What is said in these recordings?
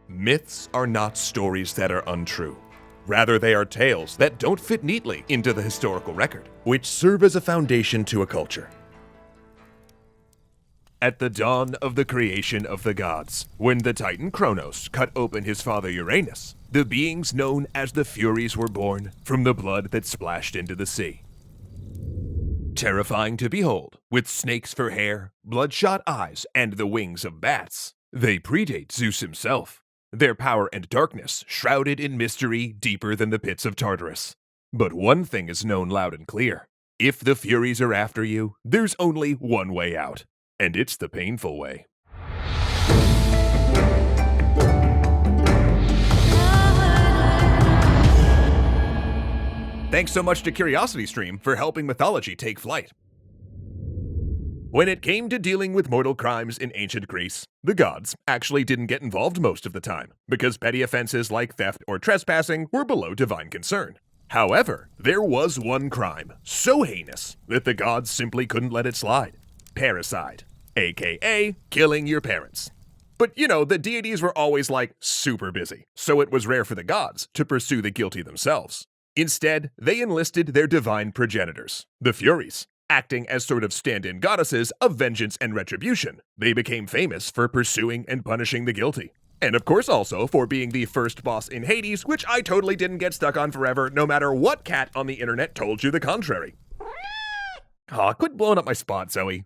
Myths are not stories that are untrue. Rather, they are tales that don't fit neatly into the historical record, which serve as a foundation to a culture. At the dawn of the creation of the gods, when the Titan Kronos cut open his father Uranus, the beings known as the Furies were born from the blood that splashed into the sea. Terrifying to behold, with snakes for hair, bloodshot eyes, and the wings of bats, they predate Zeus himself, their power and darkness shrouded in mystery deeper than the pits of Tartarus. But one thing is known loud and clear. If the Furies are after you, there's only one way out, and it's the painful way. Thanks so much to CuriosityStream for helping mythology take flight. When it came to dealing with mortal crimes in ancient Greece, the gods actually didn't get involved most of the time, because petty offenses like theft or trespassing were below divine concern. However, there was one crime so heinous that the gods simply couldn't let it slide: parricide, aka killing your parents. But the deities were always super busy, so it was rare for the gods to pursue the guilty themselves. Instead, they enlisted their divine progenitors, the Furies. Acting as sort of stand-in goddesses of vengeance and retribution, they became famous for pursuing and punishing the guilty. And of course also for being the first boss in Hades, which I totally didn't get stuck on forever, no matter what cat on the internet told you the contrary. Aw, quit blowing up my spot, Zoe.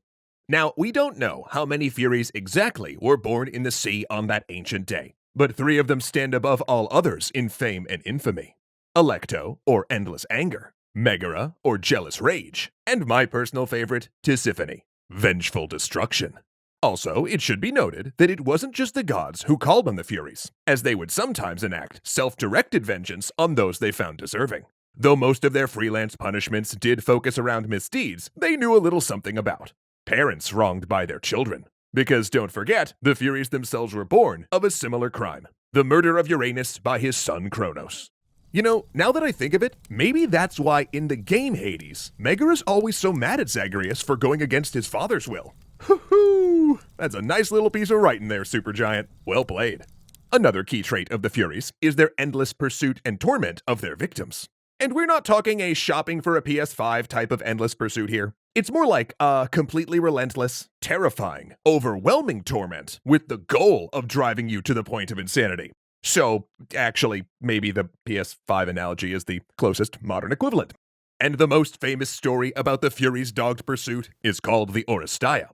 Now, we don't know how many Furies exactly were born in the sea on that ancient day, but 3 of them stand above all others in fame and infamy. Alecto, or Endless Anger, Megaera, or Jealous Rage, and my personal favorite, Tisiphone, Vengeful Destruction. Also, it should be noted that it wasn't just the gods who called on the Furies, as they would sometimes enact self-directed vengeance on those they found deserving. Though most of their freelance punishments did focus around misdeeds, they knew a little something about parents wronged by their children. Because don't forget, the Furies themselves were born of a similar crime: the murder of Uranus by his son Kronos. Now that I think of it, maybe that's why in the game Hades, Megaera's always so mad at Zagreus for going against his father's will. Hoo-hoo! That's a nice little piece of writing there, Supergiant. Well played. Another key trait of the Furies is their endless pursuit and torment of their victims. And we're not talking a shopping for a PS5 type of endless pursuit here. It's more like a completely relentless, terrifying, overwhelming torment with the goal of driving you to the point of insanity. So, actually, maybe the PS5 analogy is the closest modern equivalent. And the most famous story about the Furies' dogged pursuit is called the Orestes.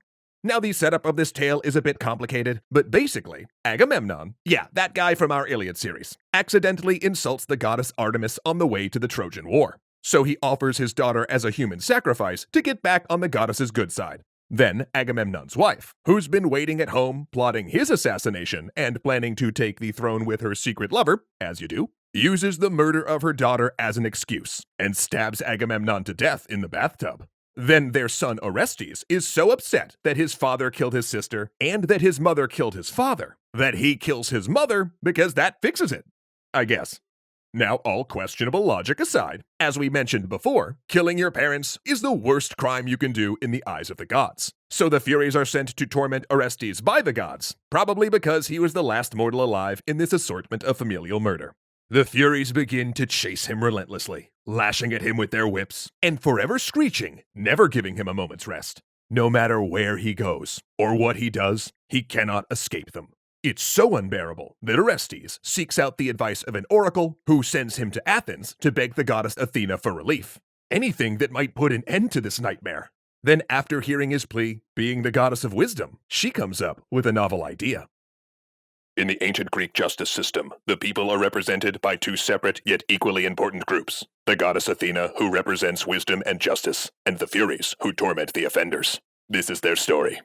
Now, the setup of this tale is a bit complicated, but basically, Agamemnon, that guy from our Iliad series, accidentally insults the goddess Artemis on the way to the Trojan War. So he offers his daughter as a human sacrifice to get back on the goddess's good side. Then Agamemnon's wife, who's been waiting at home, plotting his assassination and planning to take the throne with her secret lover, as you do, uses the murder of her daughter as an excuse and stabs Agamemnon to death in the bathtub. Then their son Orestes is so upset that his father killed his sister and that his mother killed his father that he kills his mother because that fixes it, I guess. Now, all questionable logic aside, as we mentioned before, killing your parents is the worst crime you can do in the eyes of the gods. So the Furies are sent to torment Orestes by the gods, probably because he was the last mortal alive in this assortment of familial murder. The Furies begin to chase him relentlessly, lashing at him with their whips, and forever screeching, never giving him a moment's rest. No matter where he goes, or what he does, he cannot escape them. It's so unbearable that Orestes seeks out the advice of an oracle who sends him to Athens to beg the goddess Athena for relief. Anything that might put an end to this nightmare. Then after hearing his plea, being the goddess of wisdom, she comes up with a novel idea. In the ancient Greek justice system, the people are represented by 2 separate yet equally important groups: the goddess Athena, who represents wisdom and justice, and the Furies, who torment the offenders. This is their story.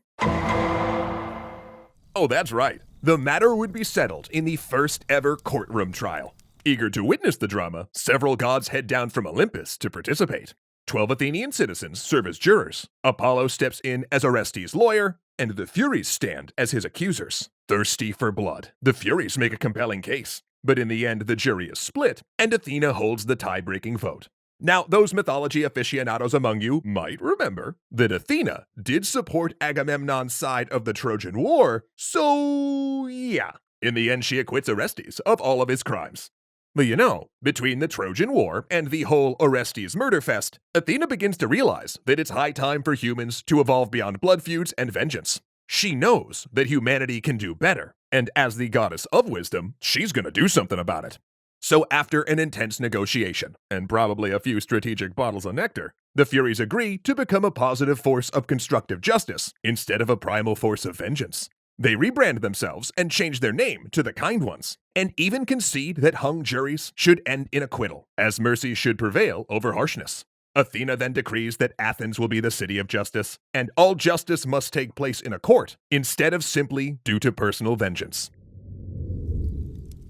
Oh, that's right. The matter would be settled in the first ever courtroom trial. Eager to witness the drama, several gods head down from Olympus to participate. 12 Athenian citizens serve as jurors. Apollo steps in as Orestes' lawyer, and the Furies stand as his accusers. Thirsty for blood, the Furies make a compelling case. But in the end, the jury is split, and Athena holds the tie-breaking vote. Now, those mythology aficionados among you might remember that Athena did support Agamemnon's side of the Trojan War, so yeah, In the end, she acquits Orestes of all of his crimes. But you know, between the Trojan War and the whole Orestes murder fest, Athena begins to realize that it's high time for humans to evolve beyond blood feuds and vengeance. She knows that humanity can do better, and as the goddess of wisdom, she's gonna do something about it. So after an intense negotiation, and probably a few strategic bottles of nectar, the Furies agree to become a positive force of constructive justice instead of a primal force of vengeance. They rebrand themselves and change their name to the Kind Ones, and even concede that hung juries should end in acquittal, as mercy should prevail over harshness. Athena then decrees that Athens will be the city of justice, and all justice must take place in a court, instead of simply due to personal vengeance.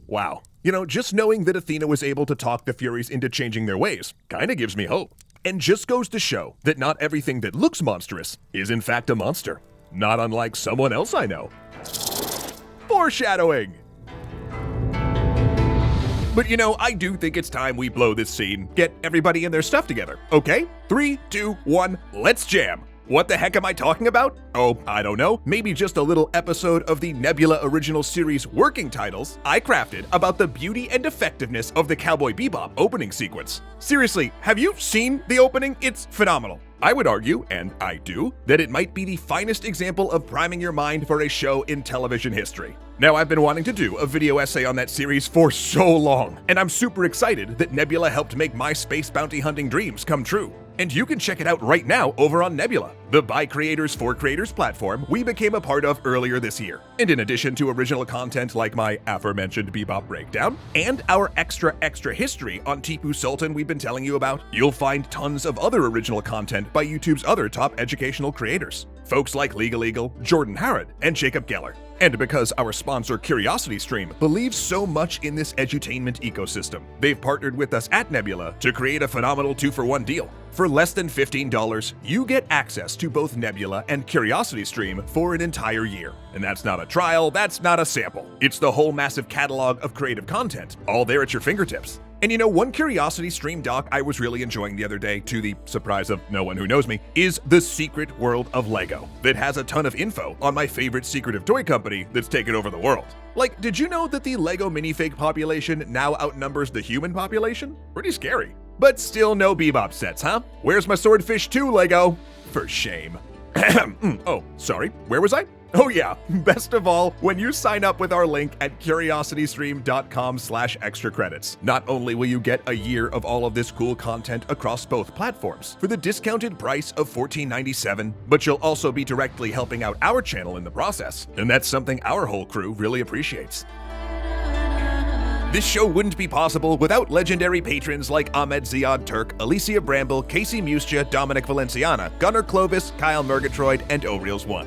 Wow. You know, just knowing that Athena was able to talk the Furies into changing their ways kinda gives me hope. And just goes to show that not everything that looks monstrous is in fact a monster. Not unlike someone else I know. Foreshadowing! But you know, I do think it's time we blow this scene, get everybody in their stuff together, okay? 3, 2, 1, let's jam! What the heck am I talking about? Oh, I don't know. Maybe just a little episode of the Nebula original series working titles I crafted about the beauty and effectiveness of the Cowboy Bebop opening sequence. Seriously, have you seen the opening? It's phenomenal. I would argue, and I do, that it might be the finest example of priming your mind for a show in television history. Now, I've been wanting to do a video essay on that series for so long, and I'm super excited that Nebula helped make my space bounty hunting dreams come true. And you can check it out right now over on Nebula, the By Creators for Creators platform we became a part of earlier this year. And in addition to original content like my aforementioned Bebop breakdown, and our extra history on Tipu Sultan we've been telling you about, you'll find tons of other original content by YouTube's other top educational creators. Folks like Legal Eagle, Jordan Harrod, and Jacob Geller. And because our sponsor CuriosityStream believes so much in this edutainment ecosystem, they've partnered with us at Nebula to create a phenomenal 2-for-1 deal. For less than $15, you get access to both Nebula and CuriosityStream for an entire year. And that's not a trial, that's not a sample. It's the whole massive catalog of creative content, all there at your fingertips. And you know, one CuriosityStream doc I was really enjoying the other day, to the surprise of no one who knows me, is The Secret World of Lego, that has a ton of info on my favorite secretive toy company that's taken over the world. Like, did you know that the Lego minifig population now outnumbers the human population? Pretty scary. But still no Bebop sets, huh? Where's my Swordfish 2 Lego? For shame. Oh, sorry, where was I? Oh yeah, best of all, when you sign up with our link at curiositystream.com/extra credits, not only will you get a year of all of this cool content across both platforms for the discounted price of $14.97, but you'll also be directly helping out our channel in the process, and that's something our whole crew really appreciates. This show wouldn't be possible without legendary patrons like Ahmed Ziad Turk, Alicia Bramble, Casey Muscha, Dominic Valenciana, Gunnar Clovis, Kyle Murgatroyd, and O'Reels1.